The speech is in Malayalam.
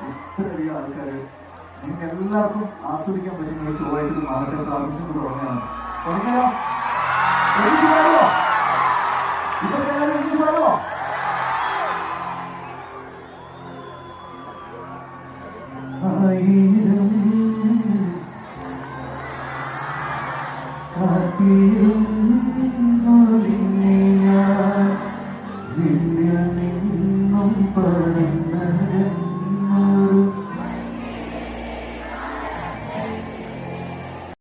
ഇത്രയധികം ആൾക്കാർ നിങ്ങൾക്ക് എല്ലാവർക്കും ആസ്വദിക്കാൻ പറ്റുന്ന ഷോ ആയിട്ട് മാറട്ടെ പ്രാർത്ഥിച്ചുകൊണ്ട് തുടങ്ങാണ്. തുടങ്ങിയോ? ഒരുമിച്ച് പാടുവോ? ഇപ്പൊ എല്ലാവരും ഒരുമിച്ച് പാടുവോ? ആയിരം കാത്തിരുന്നു